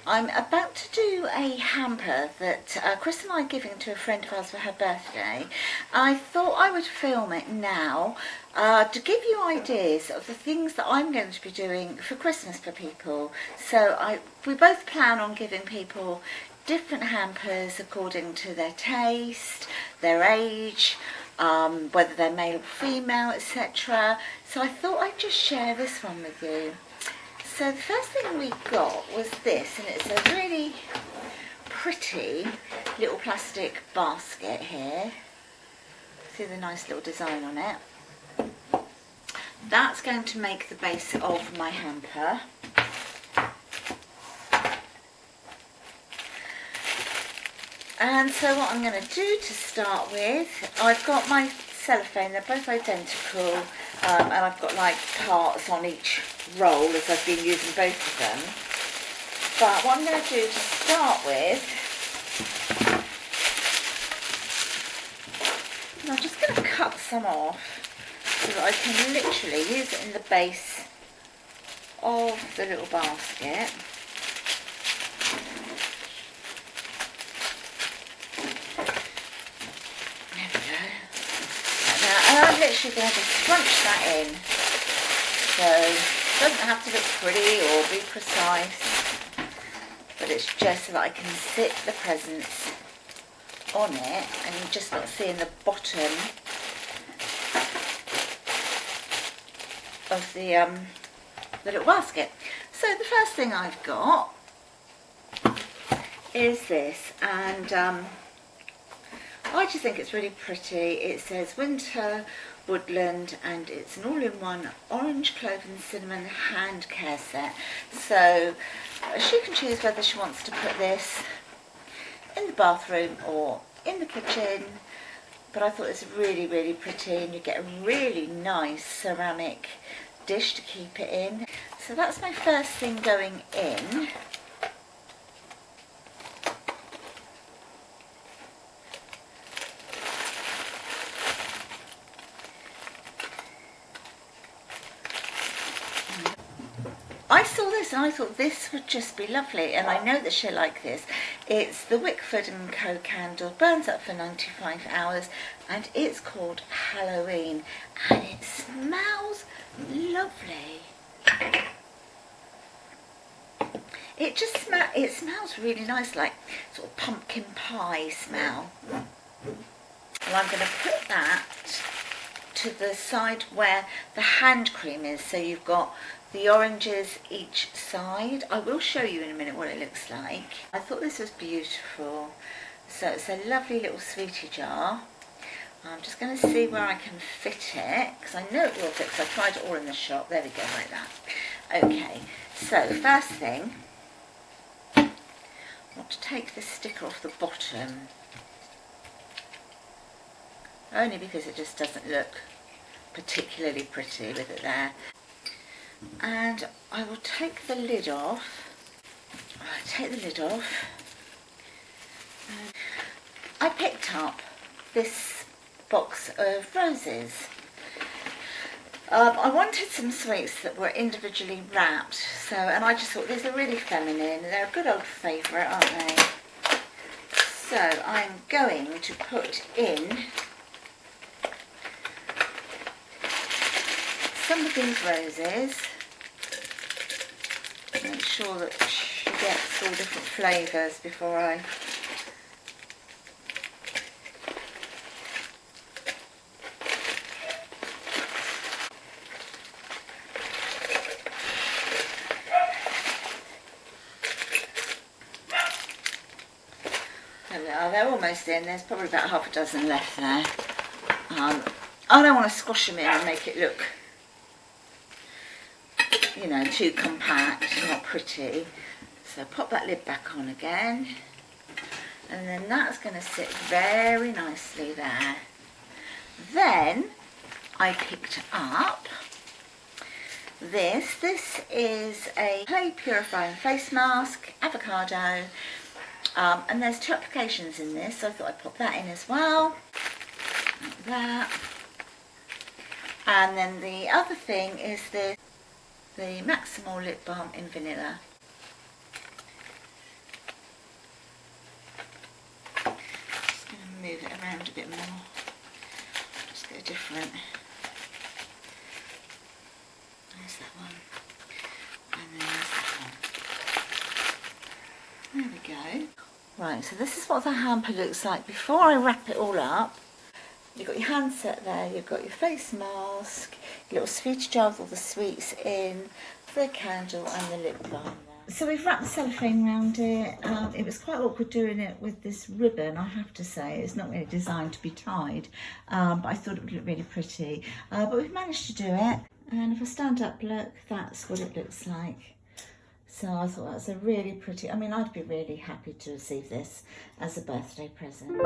I'm about to do a hamper that Chris and I are giving to a friend of ours for her birthday. I thought I would film it now to give you ideas of the things that I'm going to be doing for Christmas for people. So we both plan on giving people different hampers according to their taste, their age, whether they're male or female, etc. So I thought I'd just share this one with you. So the first thing we got was this, and it's a really pretty little plastic basket here. See the nice little design on it. That's going to make the base of my hamper. And so what I'm going to do to start with, I've got my cellophane, they're both identical, and I've got like parts on each roll as I've been using both of them. But what I'm going to do to start with, I'm just going to cut some off so that I can literally use it in the base of the little basket. I'm literally going to just scrunch that in, so it doesn't have to look pretty or be precise, but it's just so that I can sit the presents on it and you're just not seeing the bottom of the little basket. So the first thing I've got is this, and I just think it's really pretty. It says winter woodland and it's an all-in-one orange clove and cinnamon hand care set. So she can choose whether she wants to put this in the bathroom or in the kitchen, but I thought it was really pretty, and you get a really nice ceramic dish to keep it in. So that's my first thing going in. I saw this and I thought this would just be lovely, and I know that she'll like this. It's the Wickford & Co candle, burns up for 95 hours, and it's called Halloween, and it smells lovely. It smells really nice, like sort of pumpkin pie smell. And I'm going to put that to the side where the hand cream is, so you've got the oranges each side. I will show you in a minute what it looks like. I thought this was beautiful. So it's a lovely little sweetie jar. I'm just going to see where I can fit it, because I know it will fit, because I tried it all in the shop. There we go, like that. Okay, so first thing, I want to take the sticker off the bottom, only because it just doesn't look particularly pretty with it there. And I will take the lid off. I picked up this box of roses. I wanted some sweets that were individually wrapped, and I just thought these are really feminine. They're a good old favourite, aren't they? So I'm going to put in some of these roses. Make sure that she gets all different flavours before I There we are, they're almost in. There's probably about half a dozen left there. I don't want to squash them in and make it look, you know, too compact, not pretty. So pop that lid back on again, and then that's going to sit very nicely there. Then I picked up this. This is a clay purifying face mask, avocado, and there's 2 applications in this, so I thought I'd pop that in as well, like that. And then the other thing is the Maximal Lip Balm in Vanilla. bit more. Just get a different. There's that one. And then there's that one. There we go. Right, so this is what the hamper looks like before I wrap it all up. You've got your handset there, you've got your face mask, your little sweet jar with all the sweets in, the candle and the lip balm there. So we've wrapped the cellophane around it. It was quite awkward doing it with this ribbon, I have to say. It's not really designed to be tied, but I thought it would look really pretty. But we've managed to do it. And if I stand up, look, that's what it looks like. So I thought that's a really pretty, I mean, I'd be really happy to receive this as a birthday present.